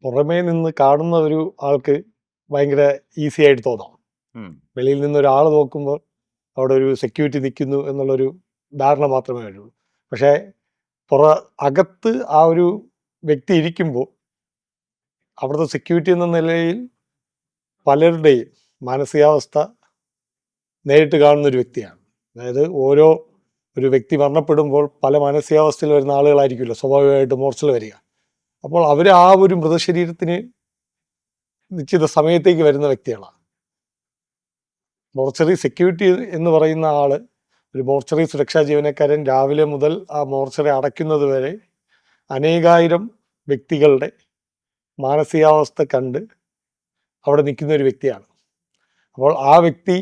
പുറമേ നിന്ന് കാണുന്ന ഒരു ആൾക്ക് ഭയങ്കര ഈസി ആയിട്ട് തോന്നാം. ഉം. വെളിയിൽ നിന്ന് ഒരാൾ നോക്കുമ്പോൾ അവിടെ ഒരു സെക്യൂരിറ്റി നിൽക്കുന്നു എന്നുള്ളൊരു ധാരണ മാത്രമേ ഉള്ളൂ. പക്ഷേ അകത്ത് ആ ഒരു വ്യക്തി ഇരിക്കുമ്പോൾ അവിടുത്തെ സെക്യൂരിറ്റി എന്ന നിലയിൽ പലരുടെയും മാനസികാവസ്ഥ നേരിട്ട് കാണുന്ന ഒരു വ്യക്തിയാണ്. അതായത് ഒരു വ്യക്തി മരണപ്പെടുമ്പോൾ പല മാനസികാവസ്ഥയിൽ വരുന്ന ആളുകളായിരിക്കുമല്ലോ സ്വാഭാവികമായിട്ട് മോർച്ചറിൽ വരിക. അപ്പോൾ അവർ ആ ഒരു മൃതശരീരത്തിന് നിശ്ചിത സമയത്തേക്ക് വരുന്ന വ്യക്തികളാണ്. മോർച്ചറി സെക്യൂരിറ്റി എന്ന് പറയുന്ന ആള് ഒരു മോർച്ചറി സുരക്ഷാ ജീവനക്കാരൻ രാവിലെ മുതൽ ആ മോർച്ചറി അടയ്ക്കുന്നത് വരെ അനേകായിരം വ്യക്തികളുടെ മാനസികാവസ്ഥ കണ്ട് അവിടെ നിൽക്കുന്ന ഒരു വ്യക്തിയാണ്. അപ്പോൾ ആ വ്യക്തി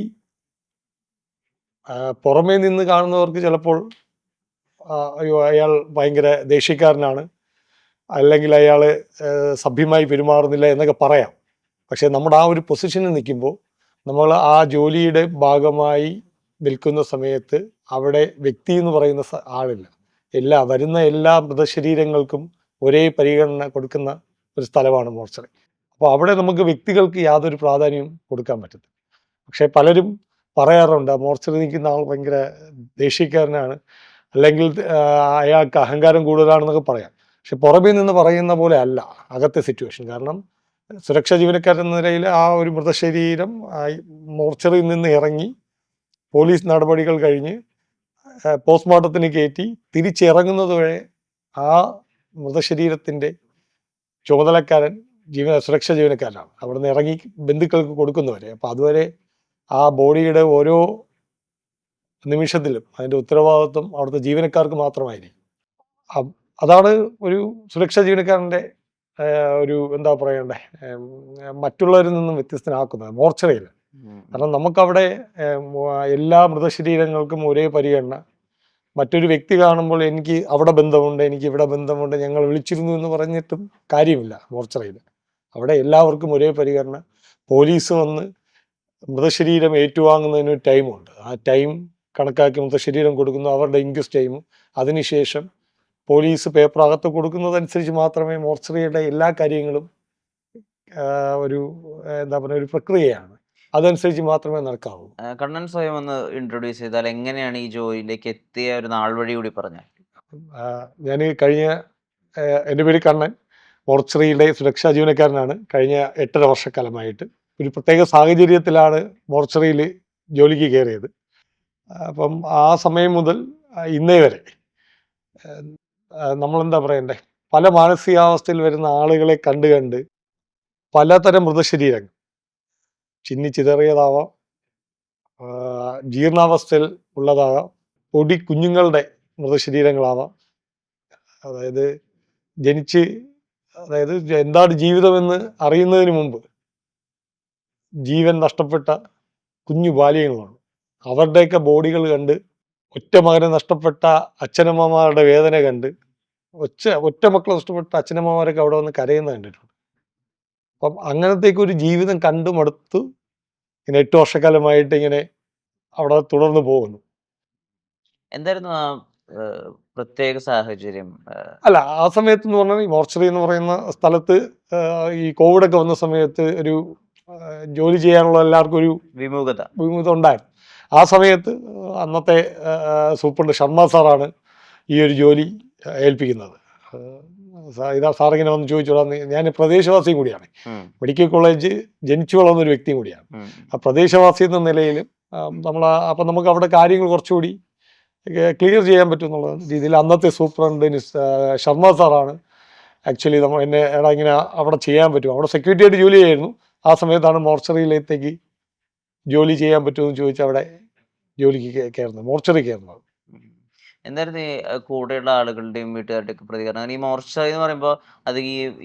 പുറമേ നിന്ന് കാണുന്നവർക്ക് ചിലപ്പോൾ അയ്യോ അയാൾ ഭയങ്കര ദേഷ്യക്കാരനാണ്, അല്ലെങ്കിൽ അയാൾ സഭ്യമായി പെരുമാറുന്നില്ല എന്നൊക്കെ പറയാം. പക്ഷേ നമ്മുടെ ആ ഒരു പൊസിഷനിൽ നിൽക്കുമ്പോൾ നമ്മൾ ആ ജോലിയുടെ ഭാഗമായി നിൽക്കുന്ന സമയത്ത് അവിടെ വ്യക്തി എന്ന് പറയുന്ന ആളില്ല. വരുന്ന എല്ലാ മൃതശരീരങ്ങൾക്കും ഒരേ പരിഗണന കൊടുക്കുന്ന ഒരു സ്ഥലമാണ് മോർച്ചറി. അപ്പോൾ അവിടെ നമുക്ക് വ്യക്തികൾക്ക് യാതൊരു പ്രാധാന്യവും കൊടുക്കാൻ പറ്റത്തില്ല. പക്ഷേ പലരും പറയാറുണ്ട് മോർച്ചറി നിൽക്കുന്ന ആൾ ഭയങ്കര ദേഷ്യക്കാരനാണ്, അല്ലെങ്കിൽ അയാൾക്ക് അഹങ്കാരം കൂടുതലാണെന്നൊക്കെ പറയാം. പക്ഷെ പുറമേ നിന്ന് പറയുന്ന പോലെ അല്ല അകത്തെ സിറ്റുവേഷൻ. കാരണം സുരക്ഷാ ജീവനക്കാരെന്ന നിലയിൽ ആ ഒരു മൃതശരീരം മോർച്ചറിയിൽ നിന്ന് ഇറങ്ങി പോലീസ് നടപടികൾ കഴിഞ്ഞ് പോസ്റ്റ്മോർട്ടത്തിന് കയറ്റി തിരിച്ചിറങ്ങുന്നത് വരെ ആ മൃതശരീരത്തിൻ്റെ ചുമതലക്കാരൻ സുരക്ഷാ ജീവനക്കാരനാണ്. അവിടെ നിന്ന് ഇറങ്ങി ബന്ധുക്കൾക്ക് കൊടുക്കുന്നവരെ. അപ്പോൾ അതുവരെ ആ ബോഡിയുടെ ഓരോ നിമിഷത്തിലും അതിൻ്റെ ഉത്തരവാദിത്വം അവിടുത്തെ ജീവനക്കാർക്ക് മാത്രമായിരിക്കും. അതാണ് ഒരു സുരക്ഷാ ജീവനക്കാരൻ്റെ ഒരു എന്താ പറയണ്ടേ, മറ്റുള്ളവരിൽ നിന്നും വ്യത്യസ്തനാക്കുന്നത് മോർച്ചറിയിൽ. കാരണം നമുക്കവിടെ എല്ലാ മൃതശരീരങ്ങൾക്കും ഒരേ പരിഗണന. മറ്റൊരു വ്യക്തി കാണുമ്പോൾ എനിക്ക് അവിടെ ബന്ധമുണ്ട്, എനിക്ക് ഇവിടെ ബന്ധമുണ്ട്, ഞങ്ങൾ വിളിച്ചിരുന്നു എന്ന് പറഞ്ഞിട്ടും കാര്യമില്ല. മോർച്ചറിയിൽ അവിടെ എല്ലാവർക്കും ഒരേ പരിഗണന. പോലീസ് വന്ന് മൃതശരീരം ഏറ്റുവാങ്ങുന്നതിന് ടൈമുണ്ട്. ആ ടൈം കണക്കാക്കി മൃതശരീരം കൊടുക്കുന്നു, അവരുടെ ഇൻക്വസ്റ്റ് ടൈമും. അതിനുശേഷം പോലീസ് പേപ്പർ അകത്ത് കൊടുക്കുന്നതനുസരിച്ച് മാത്രമേ മോർച്ചറിയുടെ എല്ലാ കാര്യങ്ങളും ഒരു എന്താ പറയുക ഒരു പ്രക്രിയയാണ്. അതനുസരിച്ച് മാത്രമേ നടക്കാവൂ. കണ്ണൻ സ്വയം ഒന്ന് ഇൻട്രൊഡ്യൂസ് ചെയ്താൽ എങ്ങനെയാണ് ഈ ജോലിയിലേക്ക് എത്തിയ ഒരു നാൾ വഴി കൂടി പറഞ്ഞാൽ. ഞാൻ എൻ്റെ പേര് കണ്ണൻ, മോർച്ചറിയുടെ സുരക്ഷാ ജീവനക്കാരനാണ്. കഴിഞ്ഞ 8.5 വർഷക്കാലമായിട്ട് ഒരു പ്രത്യേക സാഹചര്യത്തിലാണ് മോർച്ചറിയിൽ ജോലിക്ക് കയറിയത്. അപ്പം ആ സമയം മുതൽ ഇന്നേ വരെ നമ്മളെന്താ പറയണ്ടേ, പല മാനസികാവസ്ഥയിൽ വരുന്ന ആളുകളെ കണ്ട് പലതരം മൃതശരീരങ്ങൾ ചിന്നിച്ചിതറിയതാവാം, ജീർണാവസ്ഥയിൽ ഉള്ളതാകാം, പൊടി കുഞ്ഞുങ്ങളുടെ മൃതശരീരങ്ങളാവാം. അതായത് അതായത് എന്താണ് ജീവിതമെന്ന് അറിയുന്നതിന് മുമ്പ് ജീവൻ നഷ്ടപ്പെട്ട കുഞ്ഞു ബാല്യങ്ങളാണ്. അവരുടെയൊക്കെ ബോഡികൾ കണ്ട്, ഒറ്റ മകനെ നഷ്ടപ്പെട്ട അച്ഛനമ്മമാരുടെ വേദന കണ്ട്, ഒറ്റ മക്കളെ നഷ്ടപ്പെട്ട അച്ഛനമ്മമാരൊക്കെ അവിടെ വന്ന് കരയുന്നത് കണ്ടിട്ടുണ്ട്. അപ്പം അങ്ങനത്തേക്ക് ഒരു ജീവിതം കണ്ടു മടുത്തു ഇങ്ങനെ 8 വർഷക്കാലമായിട്ട് ഇങ്ങനെ അവിടെ തുടർന്ന് പോകുന്നു. എന്തായിരുന്നു ആ പ്രത്യേക സാഹചര്യം? അല്ല, ആ സമയത്ത് എന്ന് പറഞ്ഞാൽ ഈ മോർച്ചറി എന്ന് പറയുന്ന സ്ഥലത്ത് ഈ കോവിഡൊക്കെ വന്ന സമയത്ത് ഒരു ജോലി ചെയ്യാനുള്ള എല്ലാവർക്കും ഒരു വിമുഖത ഉണ്ടായിരുന്നു. ആ സമയത്ത് അന്നത്തെ സൂപ്രണ്ട് ശർമ്മ സാറാണ് ഈ ഒരു ജോലി ഏൽപ്പിക്കുന്നത്. സാറിങ്ങനെ വന്ന് ചോദിച്ചോളാം, ഞാൻ പ്രദേശവാസിയും കൂടിയാണ്, മെഡിക്കൽ കോളേജ് ജനിച്ചു വളർന്ന ഒരു വ്യക്തിയും കൂടിയാണ്. ആ പ്രദേശവാസി എന്ന നിലയിൽ അപ്പം നമുക്ക് അവിടെ കാര്യങ്ങൾ കുറച്ചുകൂടി ക്ലിയർ ചെയ്യാൻ പറ്റും എന്നുള്ള രീതിയിൽ അന്നത്തെ സൂപ്രണ്ട് ശർമ്മ സാറാണ് ആക്ച്വലി എന്നെ ഇങ്ങനെ അവിടെ ചെയ്യാൻ പറ്റും, അവിടെ സെക്യൂരിറ്റി ആയിട്ട് ജോലി ചെയ്യായിരുന്നു. ആ സമയത്താണ് മോർച്ചറിയിലേക്ക് ജോലി ചെയ്യാൻ പറ്റുമെന്ന് ചോദിച്ചാൽ അവിടെ ജോലിക്ക് കയറുന്നത്, മോർച്ചറി കയറുന്നത്. എന്തായിരുന്നു ഈ കൂടെയുള്ള ആളുകളുടെയും വീട്ടുകാരുടെയൊക്കെ പ്രതികരണം? ഈ മോർച്ചറി എന്ന് പറയുമ്പോൾ അത്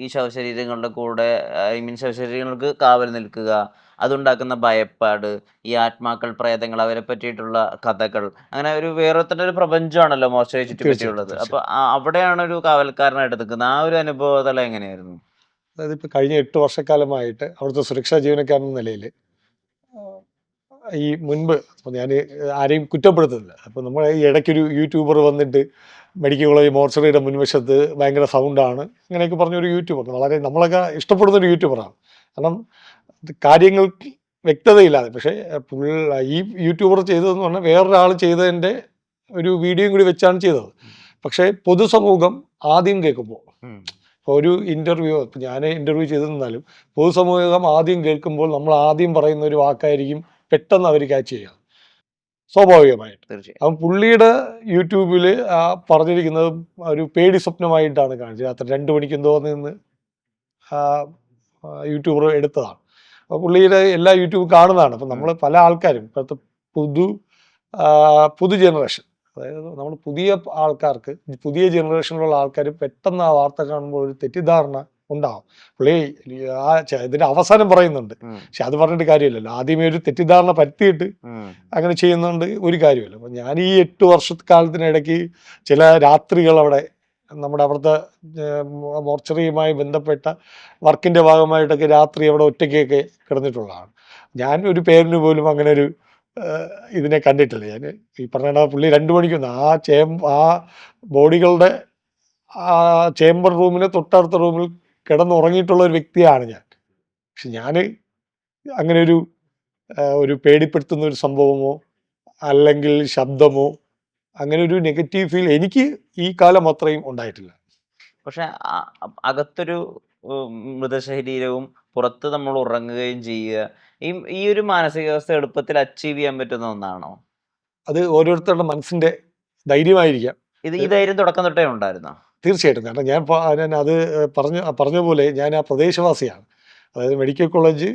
ഈ ശവശരീരങ്ങളുടെ കൂടെ, ഐ മീൻ ശവശരീരങ്ങൾക്ക് കാവൽ നിൽക്കുക, അതുണ്ടാക്കുന്ന ഭയപ്പാട്, ഈ ആത്മാക്കൾ, പ്രേതങ്ങൾ, അവരെ പറ്റിയിട്ടുള്ള കഥകൾ, അങ്ങനെ ഒരു വേറെ തന്നെ ഒരു പ്രപഞ്ചമാണല്ലോ മോർച്ചറിയെ ചുറ്റിപ്പറ്റിയുള്ളത്. അപ്പൊ അവിടെയാണ് ഒരു കാവൽക്കാരനായിട്ട് നിൽക്കുന്നത്. ആ ഒരു അനുഭവതലം എങ്ങനെയായിരുന്നു? അതായത് ഇപ്പോൾ കഴിഞ്ഞ 8 വർഷക്കാലമായിട്ട് അവിടുത്തെ സുരക്ഷാ ജീവനക്കാരൻ എന്ന നിലയിൽ ഈ മുൻപ് ഞാൻ ആരെയും കുറ്റപ്പെടുത്തുന്നില്ല. അപ്പോൾ നമ്മൾ ഈ ഇടയ്ക്കൊരു യൂട്യൂബർ വന്നിട്ട് മെഡിക്കൽ കോളേജ് മോർച്ചറിയുടെ മുൻവശത്ത് ഭയങ്കര സൗണ്ടാണ് അങ്ങനെയൊക്കെ പറഞ്ഞൊരു യൂട്യൂബർ, വളരെ നമ്മളൊക്കെ ഇഷ്ടപ്പെടുന്നൊരു യൂട്യൂബറാണ്. കാരണം ഇത് കാര്യങ്ങൾക്ക് വ്യക്തതയില്ലാതെ. പക്ഷേ ഈ യൂട്യൂബർ ചെയ്തതെന്ന് പറഞ്ഞാൽ വേറൊരാൾ ചെയ്തതിൻ്റെ ഒരു വീഡിയോയും കൂടി വെച്ചാണ് ചെയ്തത്. പക്ഷേ പൊതുസമൂഹം ആദ്യം കേൾക്കുമ്പോൾ, ഇപ്പോൾ ഒരു ഇൻ്റർവ്യൂ, ഇപ്പം ഞാൻ ഇൻ്റർവ്യൂ ചെയ്തിരുന്നാലും പൊതുസമൂഹം ആദ്യം കേൾക്കുമ്പോൾ നമ്മൾ ആദ്യം പറയുന്ന ഒരു വാക്കായിരിക്കും പെട്ടെന്ന് അവർ ക്യാച്ച് ചെയ്യുക, സ്വാഭാവികമായിട്ട്. തീർച്ചയായും. അപ്പം പുള്ളിയുടെ യൂട്യൂബിൽ പറഞ്ഞിരിക്കുന്നത് ഒരു പേടി സ്വപ്നമായിട്ടാണ് കാണിച്ചത്. രാത്രി 2 മണിക്ക് എന്തോ നിന്ന് യൂട്യൂബർ എടുത്തതാണ്. അപ്പോൾ പുള്ളിയുടെ എല്ലാ യൂട്യൂബ് കാണുന്നതാണ്. അപ്പം നമ്മൾ പല ആൾക്കാരും ഇപ്പോഴത്തെ പുതു ജനറേഷൻ, അതായത് നമ്മൾ പുതിയ ആൾക്കാർക്ക്, പുതിയ ജനറേഷനിലുള്ള ആൾക്കാർ പെട്ടെന്ന് ആ വാർത്ത കാണുമ്പോൾ ഒരു തെറ്റിദ്ധാരണ ഉണ്ടാവും. പുള്ളി ഇതിന്റെ അവസാനം പറയുന്നുണ്ട്, പക്ഷെ അത് പറഞ്ഞിട്ട് കാര്യമില്ലല്ലോ. ആദ്യമേ ഒരു തെറ്റിദ്ധാരണ പരത്തിയിട്ട് അങ്ങനെ ചെയ്യുന്നുണ്ട് ഒരു കാര്യമില്ല. അപ്പം ഞാൻ ഈ 8 വർഷക്കാലത്തിനിടയ്ക്ക് ചില രാത്രികൾ അവിടെ നമ്മുടെ അവിടുത്തെ മോർച്ചറിയുമായി ബന്ധപ്പെട്ട വർക്കിൻ്റെ ഭാഗമായിട്ടൊക്കെ രാത്രി അവിടെ ഒറ്റയ്ക്കൊക്കെ കിടന്നിട്ടുള്ളതാണ്. ഞാൻ ഒരു പേരിന് പോലും അങ്ങനെ ഒരു ഇതിനെ കണ്ടിട്ടില്ല. ഞാൻ ഈ പറഞ്ഞ പുള്ളി 2 മണിക്കൊന്ന് ആ ബോഡികളുടെ ആ ചേംബർ റൂമിന് തൊട്ടടുത്ത റൂമിൽ കിടന്നുറങ്ങിയിട്ടുള്ള ഒരു വ്യക്തിയാണ് ഞാൻ. പക്ഷെ ഞാൻ അങ്ങനെ ഒരു പേടിപ്പെടുത്തുന്ന ഒരു സംഭവമോ അല്ലെങ്കിൽ ശബ്ദമോ അങ്ങനെ ഒരു നെഗറ്റീവ് ഫീൽ എനിക്ക് ഈ കാലം അത്രയും ഉണ്ടായിട്ടില്ല. പക്ഷെ അകത്തൊരു മൃതശരീരവും പുറത്ത് നമ്മൾ ഉറങ്ങുകയും ചെയ്യുക, ഈ ഒരു മാനസികാവസ്ഥ എളുപ്പത്തിൽ അച്ചീവ് ചെയ്യാൻ പറ്റുന്ന ഒന്നാണോ? അത് ഓരോരുത്തരുടെ മനസ്സിന്റെ ധൈര്യമായിരിക്കാം. ഈ ധൈര്യം തുടക്കം തൊട്ടേ ഉണ്ടായിരുന്നോ? തീർച്ചയായിട്ടും. കാരണം ഞാൻ അത് പറഞ്ഞ പോലെ ഞാൻ ആ പ്രദേശവാസിയാണ്. അതായത് മെഡിക്കൽ കോളേജ്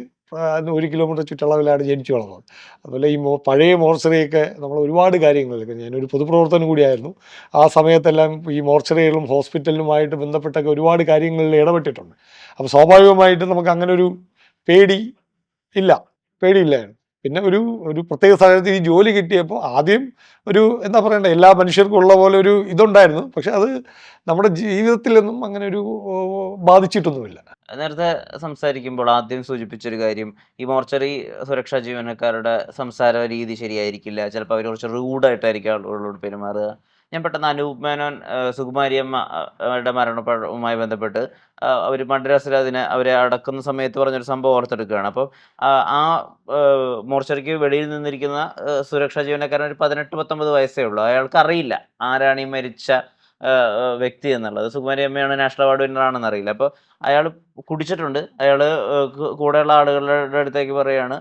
1 കിലോമീറ്റർ ചുറ്റളവിലാണ് ജനിച്ചു വളർന്നത്. അതുപോലെ ഈ പഴയ മോർച്ചറിയൊക്കെ നമ്മൾ ഒരുപാട് കാര്യങ്ങളിലൊക്കെ, ഞാനൊരു പൊതുപ്രവർത്തനം കൂടിയായിരുന്നു. ആ സമയത്തെല്ലാം ഈ മോർച്ചറികളും ഹോസ്പിറ്റലുമായിട്ട് ബന്ധപ്പെട്ടൊക്കെ ഒരുപാട് കാര്യങ്ങളിൽ ഇടപെട്ടിട്ടുണ്ട്. അപ്പോൾ സ്വാഭാവികമായിട്ടും നമുക്ക് അങ്ങനെ ഒരു പേടിയില്ലായിരുന്നു. പിന്നെ ഒരു പ്രത്യേക സാഹചര്യത്തിൽ ഈ ജോലി കിട്ടിയപ്പോൾ ആദ്യം എന്താ പറയണ്ടേ, എല്ലാ മനുഷ്യർക്കും ഉള്ള പോലെ ഒരു ഇതുണ്ടായിരുന്നു. പക്ഷെ അത് നമ്മുടെ ജീവിതത്തിലൊന്നും അങ്ങനെ ബാധിച്ചിട്ടൊന്നുമില്ല. നേരത്തെ സംസാരിക്കുമ്പോൾ ആദ്യം സൂചിപ്പിച്ചൊരു കാര്യം, ഈ മോർച്ചറി സുരക്ഷാ ജീവനക്കാരുടെ സംസാര രീതി ശരിയായിരിക്കില്ല, ചിലപ്പോൾ അവർ കുറച്ച് റൂഡായിട്ടായിരിക്കും ആളുകളോട് പെരുമാറുക. ഞാൻ പെട്ടെന്ന് അനൂപ് മേനോൻ സുകുമാരിയമ്മയുടെ മരണവുമായി ബന്ധപ്പെട്ട് അവർ മദ്രാസിൽ അവരെ അടക്കുന്ന സമയത്ത് പറഞ്ഞൊരു സംഭവം ഓർത്തെടുക്കുകയാണ്. അപ്പോൾ ആ മോർച്ചറിക്ക് വെളിയിൽ നിന്നിരിക്കുന്ന സുരക്ഷാ ജീവനക്കാരൻ ഒരു 18-19 വയസ്സേ ഉള്ളൂ. അയാൾക്ക് അറിയില്ല ആരാണ് ഈ മരിച്ച വ്യക്തി എന്നുള്ളത്. സുകുമാരിയമ്മയാണ് നാഷണൽ അവാർഡ് വിന്നർ ആണെന്ന് അറിയില്ല. അപ്പോൾ അയാൾ കുടിച്ചിട്ടുണ്ട്. അയാൾ കൂടെയുള്ള ആളുകളുടെ അടുത്തേക്ക് പറയുകയാണ്,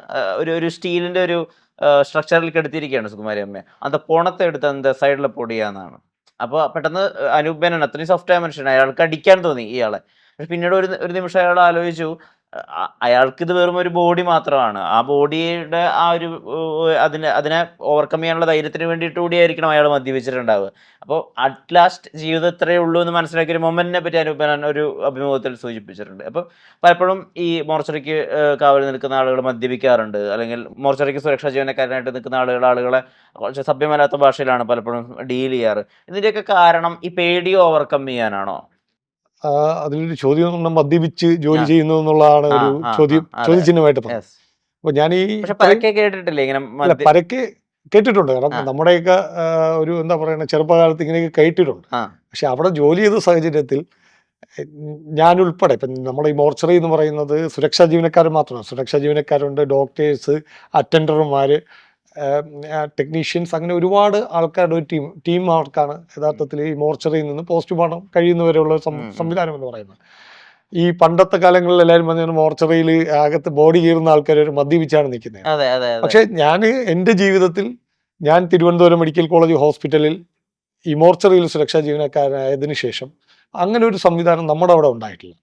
ഒരു സ്റ്റീലിൻ്റെ ഒരു സ്ട്രക്ചറിൽ കെടുത്തിയിരിക്കുകയാണ് സുകുമാരിയമ്മയെ. അത് പോണത്തെ എടുത്ത് എന്താ സൈഡിൽ പൊടിയാന്നാണ്. അപ്പോൾ പെട്ടെന്ന് അനൂപ് മേനോൻ അത്രയും സോഫ്റ്റായ മനുഷ്യനാണ്, അയാൾക്ക് അടിക്കാൻ തോന്നി ഇയാളെ. പക്ഷെ പിന്നീട് ഒരു നിമിഷം അയാൾ ആലോചിച്ചു, അയാൾക്കിത് വെറും ഒരു ബോഡി മാത്രമാണ്. ആ ബോഡിയുടെ ആ ഒരു അതിനെ ഓവർകം ചെയ്യാനുള്ള ധൈര്യത്തിന് വേണ്ടിയിട്ട് കൂടിയായിരിക്കണം അയാൾ മദ്യപിച്ചിട്ടുണ്ടാവുക. അപ്പോൾ അറ്റ് ലാസ്റ്റ് ജീവിതം ഇത്രയേ ഉള്ളൂ എന്ന് മനസ്സിലാക്കിയ ഒരു മൊമെന്റിനെ പറ്റി അനൂപ് മേനോൻ ഒരു അഭിമുഖത്തിൽ സൂചിപ്പിച്ചിട്ടുണ്ട്. അപ്പോൾ പലപ്പോഴും ഈ മോർച്ചറിക്ക് കാവൽ നിൽക്കുന്ന ആളുകൾ മദ്യപിക്കാറുണ്ട്, അല്ലെങ്കിൽ മോർച്ചറിക്ക് സുരക്ഷാ ജീവനക്കാരനായിട്ട് നിൽക്കുന്ന ആളുകളെ കുറച്ച് സഭ്യമല്ലാത്ത ഭാഷയിലാണ് പലപ്പോഴും ഡീൽ ചെയ്യാറ്. ഇതിൻ്റെയൊക്കെ കാരണം ഈ പേടി ഓവർകം ചെയ്യാനാണോ? അതിലൊരു ചോദ്യം മദ്യപിച്ച് ജോലി ചെയ്യുന്നു എന്നുള്ളതാണ് ഒരു ചോദ്യചിഹ്നമായിട്ട് പറഞ്ഞത്. അപ്പൊ ഞാൻ കേട്ടിട്ടില്ലേ ഇങ്ങനെ? പരക്കെ കേട്ടിട്ടുണ്ട്. കാരണം നമ്മുടെയൊക്കെ എന്താ പറയുക, ചെറുപ്പകാലത്ത് ഇങ്ങനെയൊക്കെ കേട്ടിട്ടുണ്ട്. പക്ഷെ അവിടെ ജോലി ചെയ്ത സാഹചര്യത്തിൽ ഞാനുൾപ്പെടെ, ഇപ്പം നമ്മുടെ ഈ മോർച്ചറി എന്ന് പറയുന്നത് സുരക്ഷാ ജീവനക്കാർ മാത്രമാണ്. സുരക്ഷാ ജീവനക്കാരുണ്ട്, ഡോക്ടേഴ്സ്, അറ്റൻഡർമാർ, ടെക്നീഷ്യൻസ്, അങ്ങനെ ഒരുപാട് ആൾക്കാരുടെ ഒരു ടീം വർക്കാണ് യഥാർത്ഥത്തിൽ ഈ മോർച്ചറിയിൽ നിന്ന് പോസ്റ്റ്മോർട്ടം കഴിയുന്നവരെയുള്ള സംവിധാനം എന്ന് പറയുന്നത്. ഈ പണ്ടത്തെ കാലങ്ങളിൽ എല്ലാവരും പറഞ്ഞ മോർച്ചറിയിൽ അകത്ത് ബോഡി കീറുന്ന ആൾക്കാർ മദ്യപിച്ചാണ് നിൽക്കുന്നത്. പക്ഷെ എൻ്റെ ജീവിതത്തിൽ ഞാൻ തിരുവനന്തപുരം മെഡിക്കൽ കോളേജ് ഹോസ്പിറ്റലിൽ ഈ മോർച്ചറിയിൽ സുരക്ഷാ ജീവനക്കാരനായതിനു ശേഷം അങ്ങനെ ഒരു സംവിധാനം നമ്മുടെ അവിടെ ഉണ്ടായിട്ടില്ല.